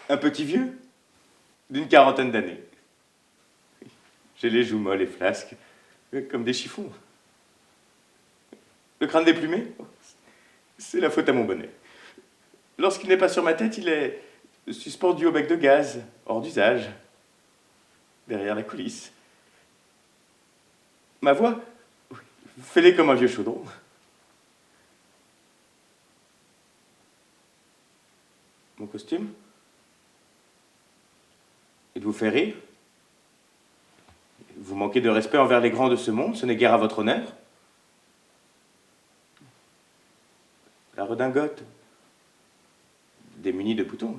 Un petit vieux, d'une quarantaine d'années. J'ai les joues molles et flasques, comme des chiffons. Le crâne déplumé, c'est la faute à mon bonnet. Lorsqu'il n'est pas sur ma tête, il est suspendu au bec de gaz, hors d'usage, derrière la coulisse. Ma voix, fêlée comme un vieux chaudron. Mon costume, il vous fait rire? Vous manquez de respect envers les grands de ce monde, ce n'est guère à votre honneur? La redingote, démunie de boutons.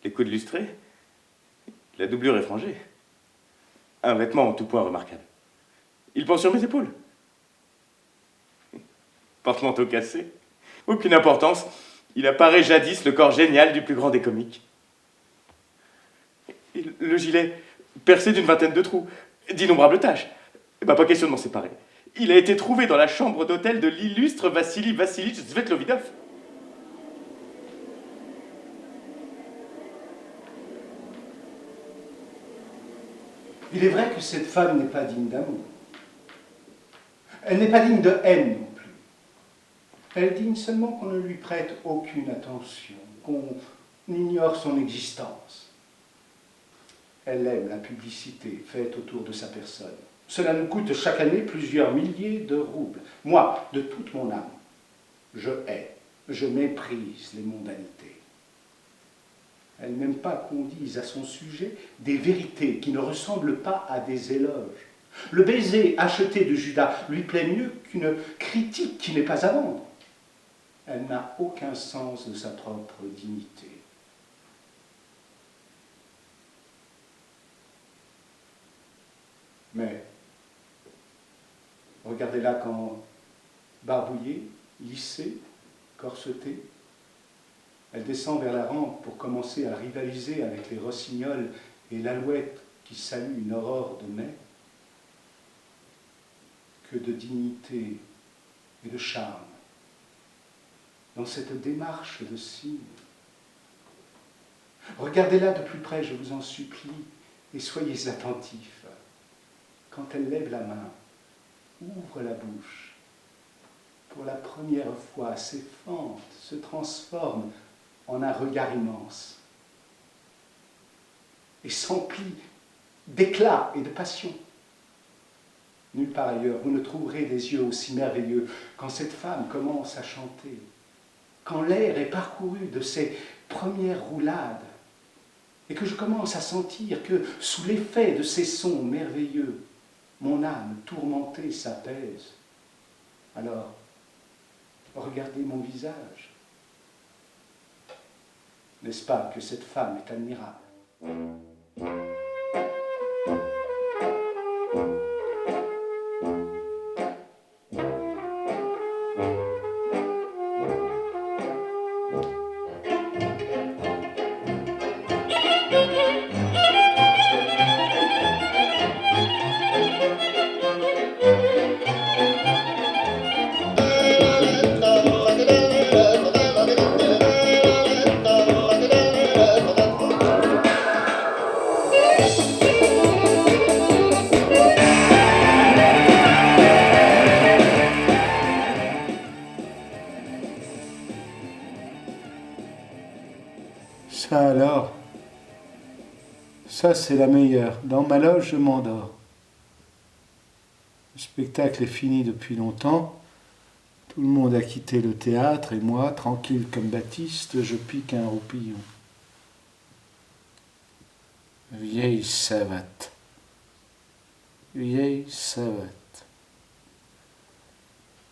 Les coudes lustrés, la doublure effrangée. Un vêtement en tout point remarquable. Il pend sur mes épaules. Porte-manteau cassé. Aucune importance. Il apparaît jadis le corps génial du plus grand des comiques. Et le gilet, percé d'une vingtaine de trous, d'innombrables taches. Pas question de m'en séparer. Il a été trouvé dans la chambre d'hôtel de l'illustre Vassili Vassilitch Svetlovidov. Il est vrai que cette femme n'est pas digne d'amour. Elle n'est pas digne de haine non plus. Elle est digne seulement qu'on ne lui prête aucune attention, qu'on ignore son existence. Elle aime la publicité faite autour de sa personne. Cela nous coûte chaque année plusieurs milliers de roubles. Moi, de toute mon âme, je hais, je méprise les mondanités. Elle n'aime pas qu'on dise à son sujet des vérités qui ne ressemblent pas à des éloges. Le baiser acheté de Judas lui plaît mieux qu'une critique qui n'est pas à vendre. Elle n'a aucun sens de sa propre dignité. Mais regardez-la quand barbouillée, lissée, corsetée, elle descend vers la rampe pour commencer à rivaliser avec les rossignols et l'alouette qui salue une aurore de mai. Que de dignité et de charme dans cette démarche de cygne. Regardez-la de plus près, je vous en supplie, et soyez attentifs. Quand elle lève la main, ouvre la bouche, pour la première fois, ses fentes se transforment en un regard immense et s'emplit d'éclat et de passion. Nulle part ailleurs, vous ne trouverez des yeux aussi merveilleux quand cette femme commence à chanter, quand l'air est parcouru de ses premières roulades, et que je commence à sentir que, sous l'effet de ces sons merveilleux, mon âme tourmentée s'apaise. Alors, regardez mon visage. N'est-ce pas que cette femme est admirable? Ça alors, ça c'est la meilleure. Dans ma loge, je m'endors. Le spectacle est fini depuis longtemps. Tout le monde a quitté le théâtre et moi, tranquille comme Baptiste, je pique un roupillon. Vieille savate. Vieille savate.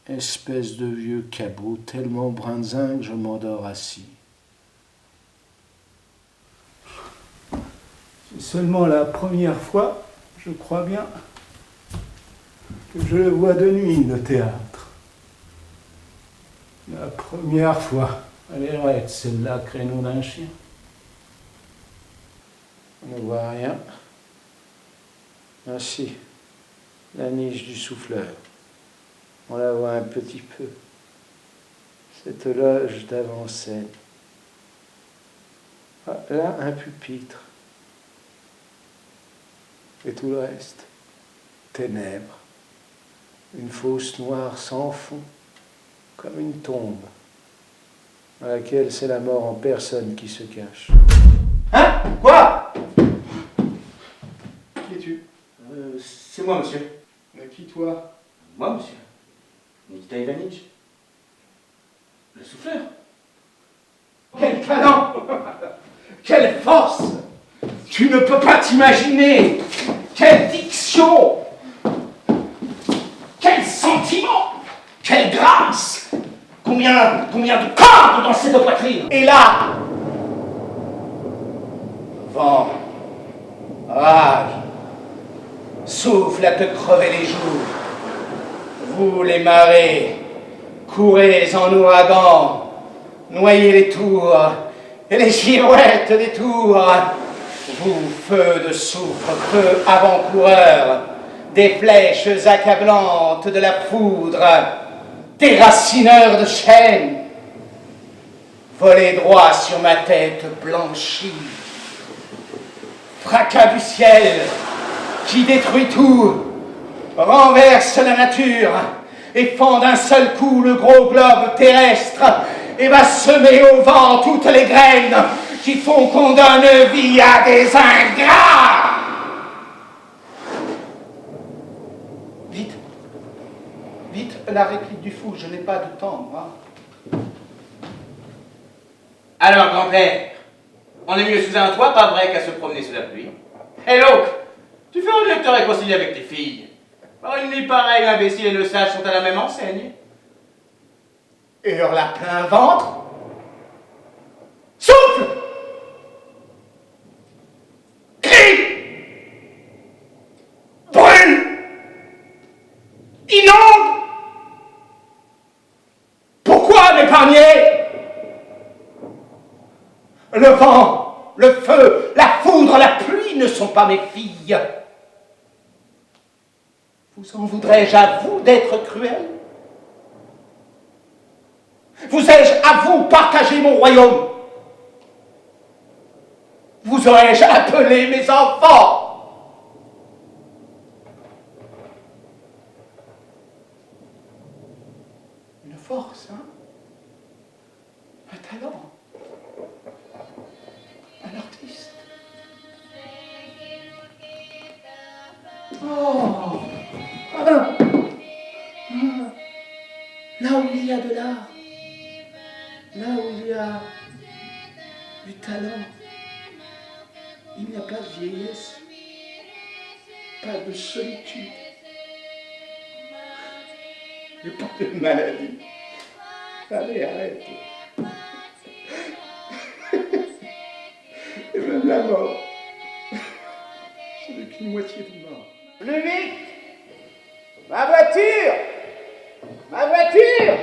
Espèce de vieux cabot, tellement brinzingue, je m'endors assis. C'est seulement la première fois, je crois bien, que je le vois de nuit, le théâtre. La première fois. Elle est raide, celle-là, créneau d'un chien. On ne voit rien. Ainsi, la niche du souffleur. On la voit un petit peu. Cette loge d'avant-scène. Là, un pupitre. Et tout le reste, ténèbres. Une fosse noire sans fond, comme une tombe, dans laquelle c'est la mort en personne qui se cache. Hein? Quoi? Qui es-tu? C'est moi, monsieur. Qui toi? Moi, monsieur. Nikita Ivanitch. Le souffleur. Quel talent! Quelle force! Tu ne peux pas t'imaginer! Quelle diction! Quel sentiment! Quelle grâce! Combien de cordes dans cette poitrine! Et là, vent, rage, souffle à te crever les joues. Vous, les marées, courez en ouragan, noyez les tours et les girouettes des tours. Vous, feu de soufre, feu avant-coureur, des flèches accablantes de la foudre, déracineurs de chêne, volez droit sur ma tête blanchie. Fracas du ciel qui détruit tout, renverse la nature et fend d'un seul coup le gros globe terrestre et va semer au vent toutes les graines qui font qu'on donne vie à des ingrats. Vite, vite, la réplique du fou, je n'ai pas de temps, moi. Alors, grand-père, on est mieux sous un toit, pas vrai, qu'à se promener sous la pluie. Hé, Locke, tu ferais mieux de te réconcilier avec tes filles. Par une nuit pareille, l'imbécile et le sage sont à la même enseigne. Hurle à plein ventre. Souffle! Crie! Brûle! Inonde! Pourquoi m'épargner? Le vent, le feu, la foudre, la pluie ne sont pas mes filles. Vous en voudrais-je à vous d'être cruel? Vous ai-je à vous partager mon royaume? Vous aurais-je appelé mes enfants? Une force, hein? Un talent. Un artiste. Oh! Là où il y a de l'art, là où il y a du talent, il n'y a pas de vieillesse, pas de solitude, et pas de maladie. Allez, arrête. Et même la mort, ce n'est qu'une moitié de mort. Plus vite! Ma voiture! Ma voiture!